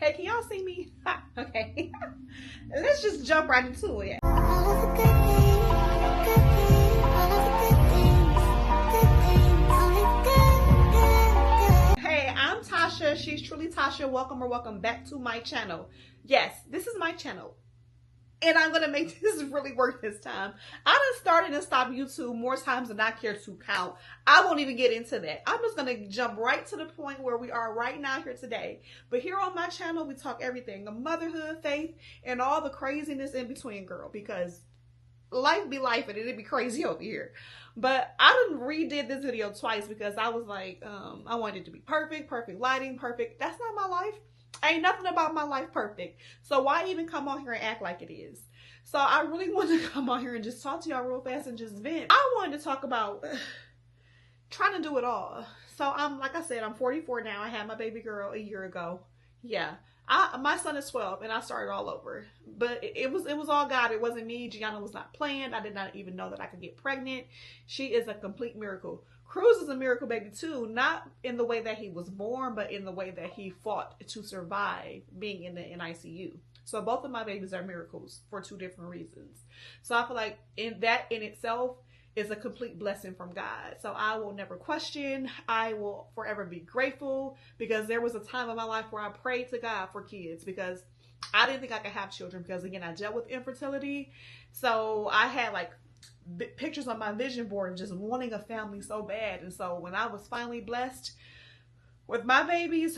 Hey, can y'all see me? Okay. Let's just jump right into it. Hey, I'm Tasha. She's truly Tasha. Welcome or welcome back to my channel. Yes, this is my channel. And I'm going to make this really worth this time. I done started and stopped YouTube more times than I care to count. I won't even get into that. I'm just going to jump right to the point where we are right now here today. But here on my channel, we talk everything. Motherhood, faith, and all the craziness in between, girl. Because life be life and it'd be crazy over here. But I done redid this video twice because I was like, I wanted it to be perfect lighting, perfect. That's not my life. Ain't nothing about my life perfect. So why even come on here and act like it is? So I really wanted to come on here and just talk to y'all real fast and just vent. I wanted to talk about trying to do it all. So like I said, I'm 44 now. I had my baby girl a year ago. Yeah. My son is 12 and I started all over. But it was all God. It wasn't me. Gianna was not planned. I did not even know that I could get pregnant. She is a complete miracle. Cruz is a miracle baby too, not in the way that he was born, but in the way that he fought to survive being in the NICU. So both of my babies are miracles for two different reasons. So I feel like in itself is a complete blessing from God. So I will never question. I will forever be grateful because there was a time in my life where I prayed to God for kids because I didn't think I could have children because again, I dealt with infertility. So I had like pictures on my vision board of just wanting a family so bad. And so when I was finally blessed with my babies,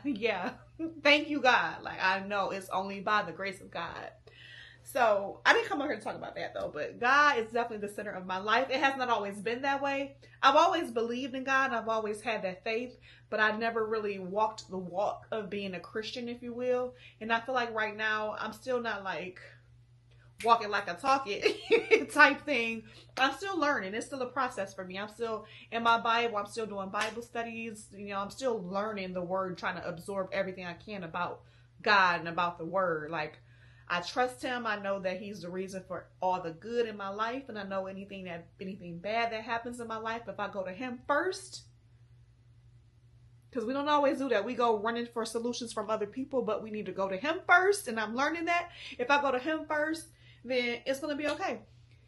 yeah, thank you, God. Like, I know it's only by the grace of God. So I didn't come over here to talk about that though, but God is definitely the center of my life. It has not always been that way. I've always believed in God and I've always had that faith, but I never really walked the walk of being a Christian, if you will. And I feel like right now I'm still not like walking like I talk it type thing. I'm still learning. It's still a process for me. I'm still in my Bible. I'm still doing Bible studies. You know, I'm still learning the word, trying to absorb everything I can about God and about the word. Like, I trust him. I know that he's the reason for all the good in my life. And I know anything bad that happens in my life, if I go to him first, because we don't always do that. We go running for solutions from other people, but we need to go to him first. And I'm learning that if I go to him first, then it's going to be okay.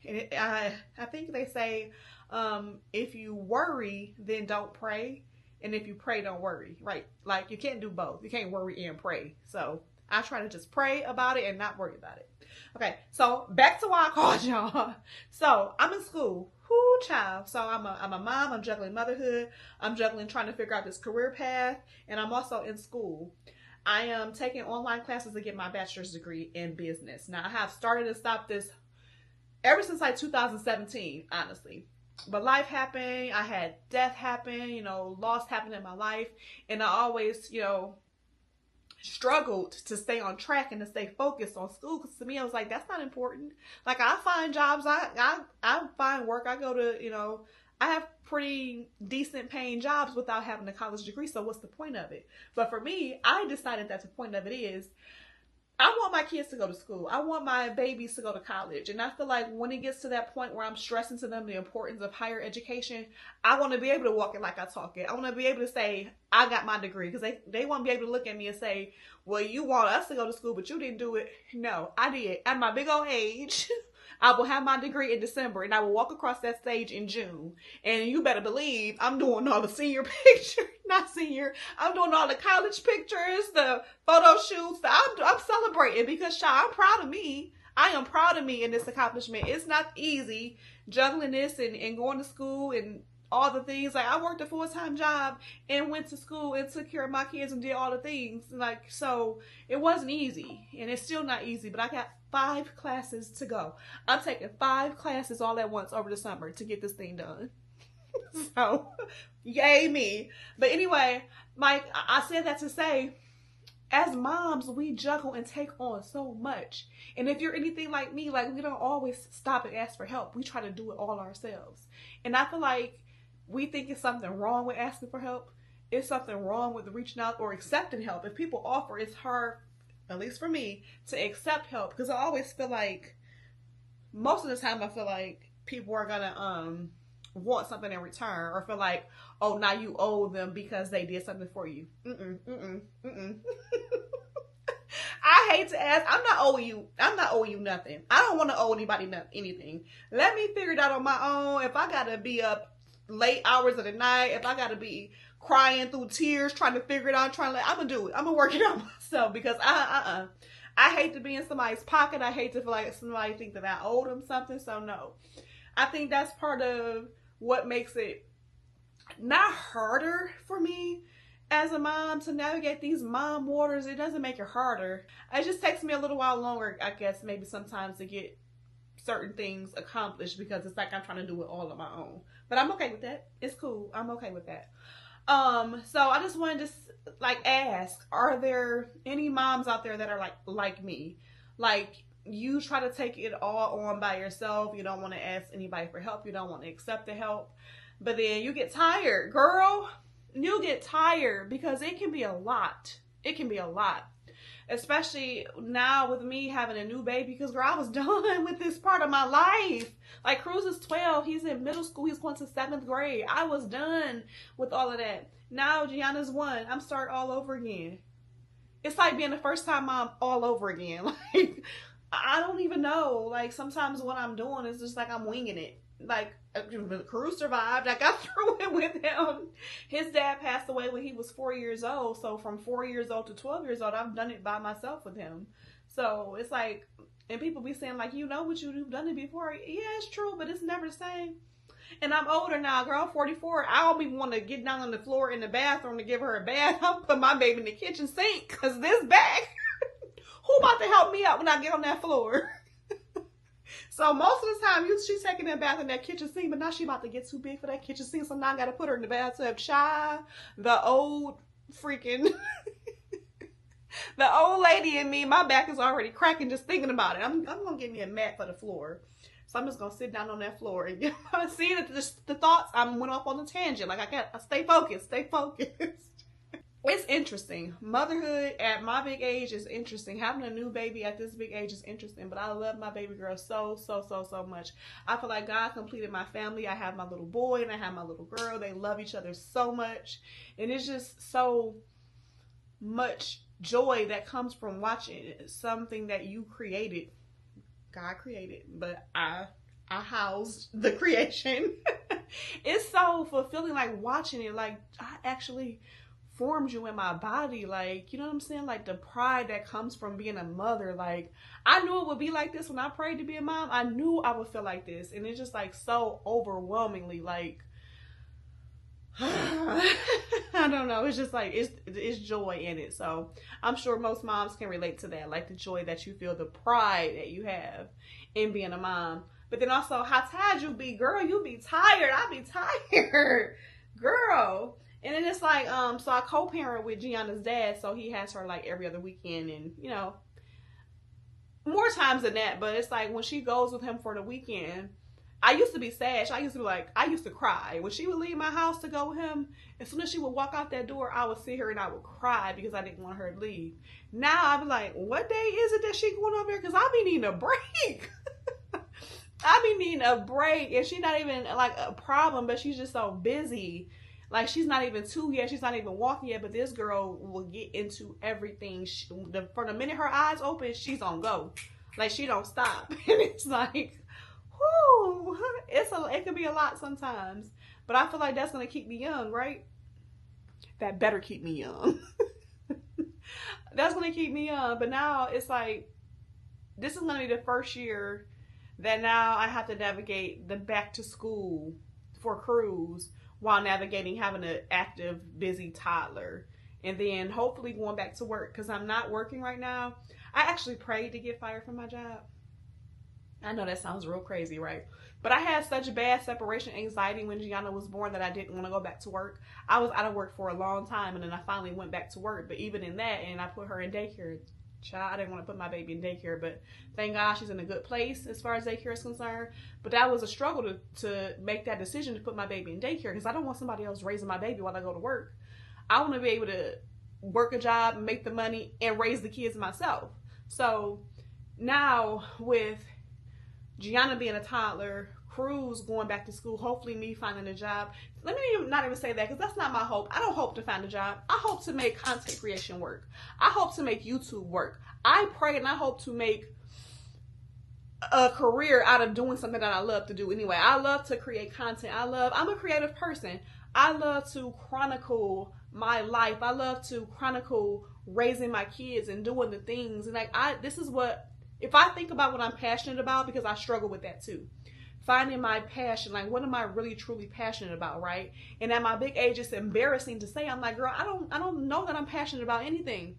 And I think they say, if you worry, then don't pray. And if you pray, don't worry, right? Like, you can't do both. You can't worry and pray. So I try to just pray about it and not worry about it. Okay, so back to why I called y'all. So I'm in school. Whoo, child. So I'm a mom. I'm juggling motherhood. I'm juggling trying to figure out this career path. And I'm also in school. I am taking online classes to get my bachelor's degree in business. Now, I have started and stopped this ever since like 2017, honestly. But life happened. I had death happen, you know, loss happened in my life. And I always, you know, struggled to stay on track and to stay focused on school. Because to me, I was like, that's not important. Like, I find jobs. I find work. I go to, you know, I have pretty decent paying jobs without having a college degree. So what's the point of it? But for me, I decided that the point of it is I want my kids to go to school. I want my babies to go to college. And I feel like when it gets to that point where I'm stressing to them the importance of higher education, I want to be able to walk it like I talk it. I want to be able to say, I got my degree. Because they won't be able to look at me and say, well, you want us to go to school, but you didn't do it. No, I did. At my big old age, I will have my degree in December and I will walk across that stage in June. And you better believe I'm doing all the senior pictures, not senior. I'm doing all the college pictures, the photo shoots. I'm celebrating because, child, I'm proud of me. I am proud of me in this accomplishment. It's not easy juggling this and going to school and all the things. Like, I worked a full-time job and went to school and took care of my kids and did all the things. Like, so it wasn't easy and it's still not easy, but I got 5 classes to go. I'm taking 5 classes all at once over the summer to get this thing done. So, yay me. But anyway, Mike, I said that to say, as moms, we juggle and take on so much. And if you're anything like me, like, we don't always stop and ask for help. We try to do it all ourselves. And I feel like we think it's something wrong with asking for help. It's something wrong with reaching out or accepting help. If people offer, it's hard, at least for me, to accept help. Because I always feel like, most of the time I feel like people are gonna want something in return or feel like, oh, now you owe them because they did something for you. I hate to ask. I'm not owing you nothing. I don't want to owe anybody anything. Let me figure it out on my own. If I gotta be up late hours of the night, if I gotta be crying through tears trying to figure it out, I'm gonna do it. I'm gonna work it out myself, because I hate to be in somebody's pocket. I hate to feel like somebody think that I owe them something. So no, I think that's part of what makes it not harder for me as a mom to navigate these mom waters. It doesn't make it harder. It just takes me a little while longer, I guess, maybe sometimes, to get certain things accomplished, because it's like I'm trying to do it all on my own. But I'm okay with that. It's cool. I'm okay with that. So I just wanted to ask, are there any moms out there that are like me? Like, you try to take it all on by yourself. You don't want to ask anybody for help. You don't want to accept the help. But then you get tired, girl. You get tired, because it can be a lot. It can be a lot. Especially now with me having a new baby, because girl, I was done with this part of my life. Like, Cruz is 12. He's in middle school. He's going to 7th grade. I was done with all of that. Now Gianna's 1. I'm starting all over again. It's like being the first time mom all over again. Like, I don't even know. Like, sometimes what I'm doing is just like I'm winging it. Like, Cruz survived. I got through it with him. His dad passed away when he was 4 years old. So from 4 years old to 12 years old, I've done it by myself with him. So it's like, and people be saying like, you know what, you've done it before. Yeah, it's true, but it's never the same. And I'm older now, girl, 44. I don't even want to get down on the floor in the bathroom to give her a bath. I'll put my baby in the kitchen sink, because this bag, who about to help me out when I get on that floor? So most of the time, she's taking that bath in that kitchen sink, but now she about to get too big for that kitchen sink, so now I got to put her in the bathtub. The old freaking, the old lady in me, my back is already cracking just thinking about it. I'm going to get me a mat for the floor. So I'm just going to sit down on that floor and see the thoughts. I went off on a tangent. Like, I stay focused, It's interesting. Motherhood at my big age is interesting. Having a new baby at this big age is interesting. But I love my baby girl so much. I feel like God completed my family. I have my little boy and I have my little girl. They love each other so much. And it's just so much joy that comes from watching something that you created. God created, but I housed the creation. It's so fulfilling, like, watching it. Like, I actually formed you in my body. Like, you know what I'm saying? Like, the pride that comes from being a mother. Like, I knew it would be like this when I prayed to be a mom. I knew I would feel like this. And it's just like so overwhelmingly, like, I don't know. It's just like, it's joy in it. So I'm sure most moms can relate to that. Like, the joy that you feel, the pride that you have in being a mom. But then also, how tired you be, girl. You be tired. I be tired, girl. And then it's like, so I co-parent with Gianna's dad, so he has her like every other weekend, and you know, more times than that. But it's like when she goes with him for the weekend, I used to be sad. I used to cry when she would leave my house to go with him. As soon as she would walk out that door, I would see her and I would cry because I didn't want her to leave. Now I be like, what day is it that she going over there? Because I be needing a break. I be needing a break, and she's not even like a problem, but she's just so busy. Like, she's not even 2 yet. She's not even walking yet. But this girl will get into everything. From the minute her eyes open, she's on go. Like, she don't stop. And it's like, whoo. It could be a lot sometimes. But I feel like that's going to keep me young, right? That better keep me young. That's going to keep me young. But now it's like, this is going to be the first year that now I have to navigate the back to school for Cruz, while navigating having an active, busy toddler. And then hopefully going back to work, because I'm not working right now. I actually prayed to get fired from my job. I know that sounds real crazy, right? But I had such bad separation anxiety when Gianna was born that I didn't want to go back to work. I was out of work for a long time, and then I finally went back to work. But even in that, and I put her in daycare. Child, I didn't want to put my baby in daycare, but thank God she's in a good place as far as daycare is concerned. But that was a struggle to make that decision to put my baby in daycare, because I don't want somebody else raising my baby while I go to work. I want to be able to work a job, make the money, and raise the kids myself. So now with Gianna being a toddler, Cruz going back to school, hopefully me finding a job. Let me not even say that, because that's not my hope. I don't hope to find a job. I hope to make content creation work. I hope to make YouTube work. I pray and I hope to make a career out of doing something that I love to do anyway. I love to create content. I'm a creative person. I love to chronicle my life. I love to chronicle raising my kids and doing the things. And like, this is what, if I think about what I'm passionate about, because I struggle with that too. Finding my passion, like what am I really truly passionate about, right? And at my big age, it's embarrassing to say. I'm like, girl, I don't know that I'm passionate about anything.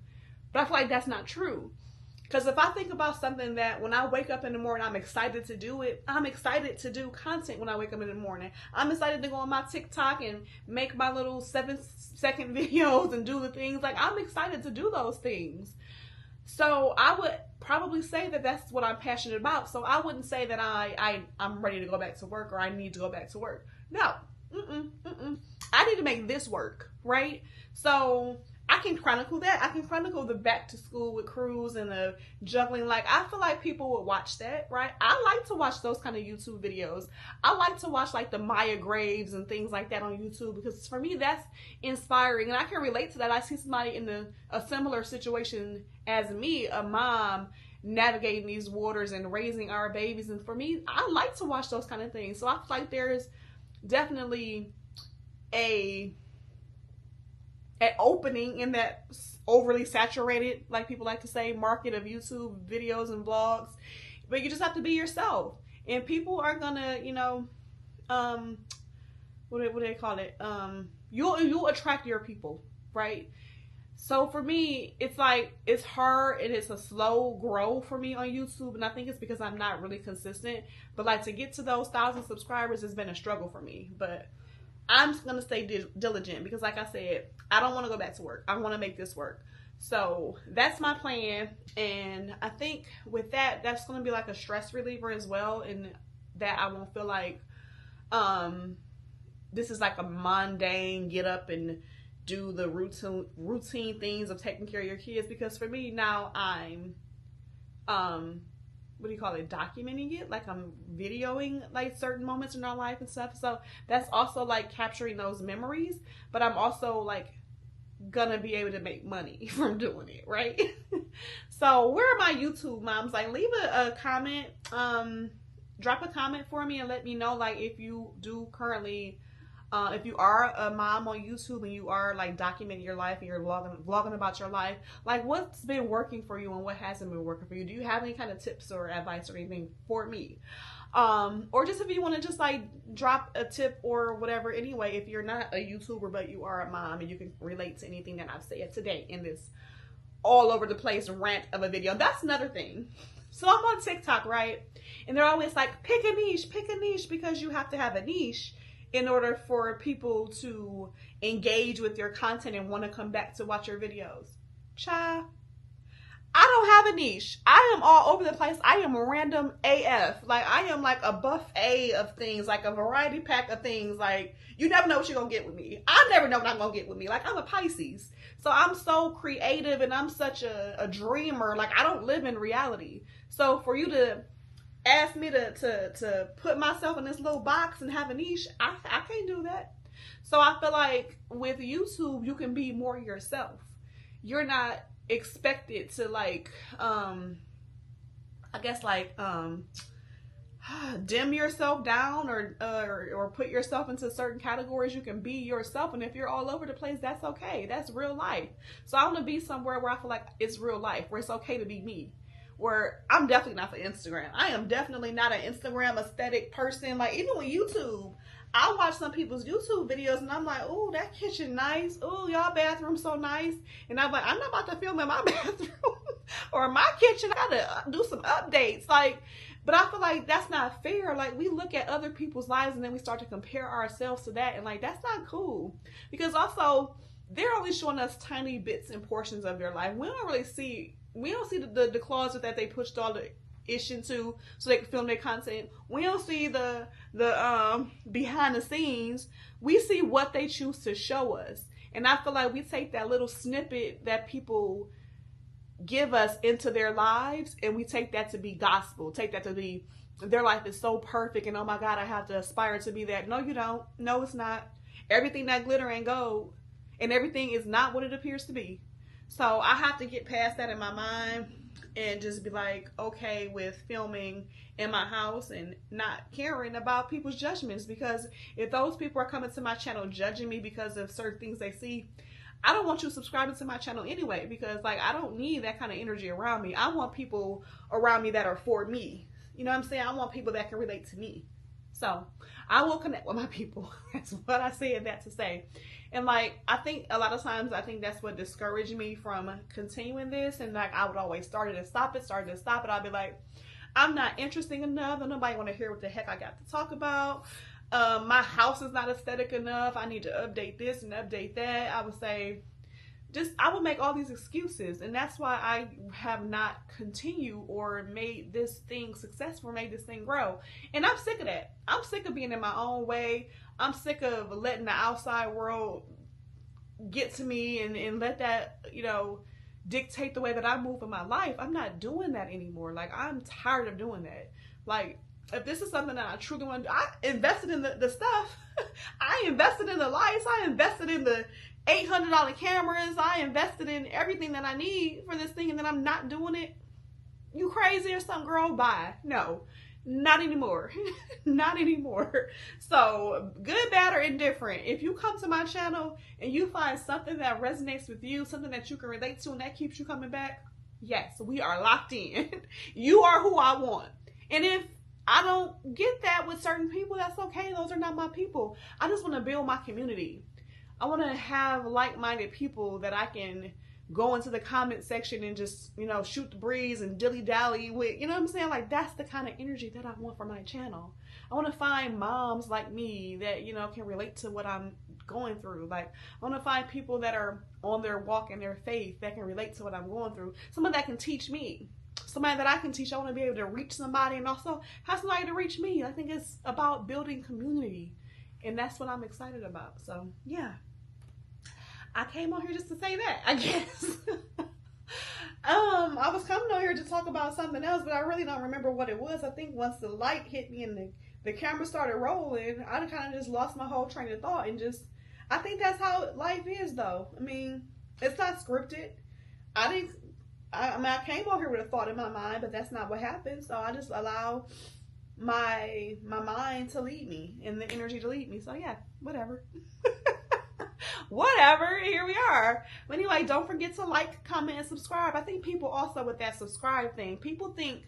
But I feel like that's not true. Because if I think about something that when I wake up in the morning, I'm excited to do it. I'm excited to do content when I wake up in the morning. I'm excited to go on my TikTok and make my little 7-second videos and do the things. Like, I'm excited to do those things. So I would probably say that that's what I'm passionate about. So I wouldn't say that I'm ready to go back to work or I need to go back to work. No. I need to make this work, right? So I can chronicle that. I can chronicle the back to school with Cruz and the juggling. Like, I feel like people would watch that, right? I like to watch those kind of YouTube videos. I like to watch like the Maya Graves and things like that on YouTube, because for me, that's inspiring. And I can relate to that. I see somebody in a similar situation as me, a mom navigating these waters and raising our babies. And for me, I like to watch those kind of things. So I feel like there's definitely an opening in that overly saturated, like people like to say, market of YouTube videos and vlogs. But you just have to be yourself, and people are gonna, you know, what do they call it? You'll attract your people, right? So for me, it's like, it's hard and it's a slow grow for me on YouTube, and I think it's because I'm not really consistent. But like, to get to those 1,000 subscribers has been a struggle for me. But I'm just going to stay diligent, because like I said, I don't want to go back to work. I want to make this work. So that's my plan. And I think with that, that's going to be like a stress reliever as well. And that I won't feel like this is like a mundane get up and do the routine things of taking care of your kids. Because for me now, I'm what do you call it, documenting it, like I'm videoing like certain moments in our life and stuff. So that's also like capturing those memories, but I'm also like gonna be able to make money from doing it, right? So where are my YouTube moms? Like, leave a comment, drop a comment for me and let me know, like, if you do currently if you are a mom on YouTube and you are like documenting your life and you're vlogging about your life, like what's been working for you and what hasn't been working for you? Do you have any kind of tips or advice or anything for me? Or just if you want to just like drop a tip or whatever. Anyway, if you're not a YouTuber but you are a mom and you can relate to anything that I've said today in this all over the place rant of a video, that's another thing. So I'm on TikTok, right? And they're always like, pick a niche, because you have to have a niche in order for people to engage with your content and want to come back to watch your videos. Child, I don't have a niche. I am all over the place. I am random AF. Like, I am like a buffet of things, like a variety pack of things. Like, you never know what you're going to get with me. I never know what I'm going to get with me. Like, I'm a Pisces. So I'm so creative and I'm such a dreamer. Like, I don't live in reality. So for you to ask me to put myself in this little box and have a niche, I can't do that. So I feel like with YouTube, you can be more yourself. You're not expected to like, I guess like, dim yourself down or put yourself into certain categories. You can be yourself. And if you're all over the place, that's okay. That's real life. So I want to be somewhere where I feel like it's real life, where it's okay to be me. Where I'm definitely not for Instagram. I am definitely not an Instagram aesthetic person. Like, even with YouTube, I watch some people's YouTube videos and I'm like, oh, that kitchen nice. Oh, y'all bathroom so nice. And I'm like, I'm not about to film in my bathroom or my kitchen. I gotta do some updates. Like, but I feel like that's not fair. Like, we look at other people's lives and then we start to compare ourselves to that. And like, that's not cool. Because also, they're only showing us tiny bits and portions of their life. We don't see the closet that they pushed all the ish into so they can film their content. We don't see the behind the scenes. We see what they choose to show us. And I feel like we take that little snippet that people give us into their lives and we take that to be gospel, take that to be their life is so perfect and oh my God, I have to aspire to be that. No, you don't. No, it's not. Everything that glitter ain't gold, and everything is not what it appears to be. So I have to get past that in my mind and just be like, okay with filming in my house and not caring about people's judgments, because if those people are coming to my channel judging me because of certain things they see, I don't want you subscribing to my channel anyway, because like I don't need that kind of energy around me. I want people around me that are for me. You know what I'm saying? I want people that can relate to me. So I will connect with my people. That's what I said that to say. And like, I think a lot of times, I think that's what discouraged me from continuing this. And like, I would always start it and stop it, start it and stop it. I'd be like, I'm not interesting enough. And nobody want to hear what the heck I got to talk about. My house is not aesthetic enough. I need to update this and update that. I would say, I would make all these excuses, and that's why I have not continued or made this thing successful, made this thing grow. And I'm sick of that. I'm sick of being in my own way. I'm sick of letting the outside world get to me and let that, you know, dictate the way that I move in my life. I'm not doing that anymore. Like, I'm tired of doing that. Like, if this is something that I truly want to do, I invested in the stuff. I invested in the lights. I invested in the $800 cameras. I invested in everything that I need for this thing, and then I'm not doing it. You crazy or something, girl? Bye. No, not anymore. Not anymore. So good, bad, or indifferent, if you come to my channel and you find something that resonates with you, something that you can relate to and that keeps you coming back, yes, we are locked in. You are who I want. And if I don't get that with certain people, that's okay. Those are not my people. I just want to build my community. I want to have like-minded people that I can go into the comment section and just, you know, shoot the breeze and dilly-dally with, you know what I'm saying? Like, that's the kind of energy that I want for my channel. I want to find moms like me that, you know, can relate to what I'm going through. Like, I want to find people that are on their walk in their faith that can relate to what I'm going through. Someone that can teach me. Somebody that I can teach. I want to be able to reach somebody and also have somebody to reach me. I think it's about building community. And that's what I'm excited about. So, yeah. I came on here just to say that, I guess. I was coming on here to talk about something else, but I really don't remember what it was. I think once the light hit me and the camera started rolling, I kind of just lost my whole train of thought and just, I think that's how life is, though. I mean, it's not scripted. I mean, I came on here with a thought in my mind, but that's not what happened. So I just allow my mind to lead me and the energy to lead me. So yeah, whatever. Whatever, here we are. But anyway, don't forget to like, comment, and subscribe. I think people also with that subscribe thing, people think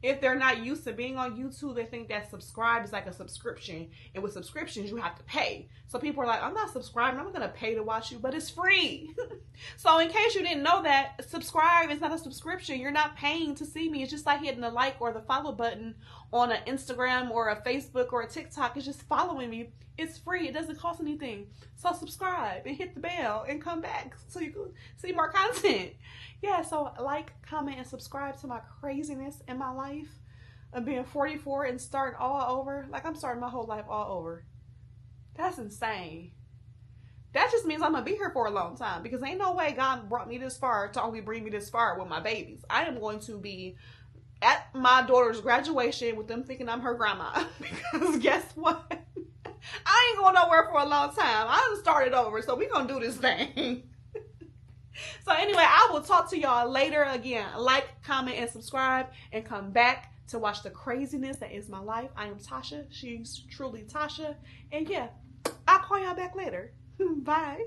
if they're not used to being on YouTube, they think that subscribe is like a subscription. And with subscriptions, you have to pay. So people are like, I'm not subscribing. I'm not going to pay to watch you, but it's free. So in case you didn't know that, subscribe is not a subscription. You're not paying to see me. It's just like hitting the like or the follow button on an Instagram or a Facebook or a TikTok. It's just following me. It's free. It doesn't cost anything. So subscribe and hit the bell and come back so you can see more content. Yeah, so like, comment, and subscribe to my craziness in my life of being 44 and starting all over. Like, I'm starting my whole life all over. That's insane. That just means I'm going to be here for a long time, because ain't no way God brought me this far to only bring me this far with my babies. I am going to be at my daughter's graduation with them thinking I'm her grandma. Because guess what? I ain't going nowhere for a long time. I done started over, so we going to do this thing. So anyway, I will talk to y'all later. Again, like, comment, and subscribe, and come back to watch the craziness that is my life. I am Tasha. She's truly Tasha. And yeah, I'll call y'all back later. Bye.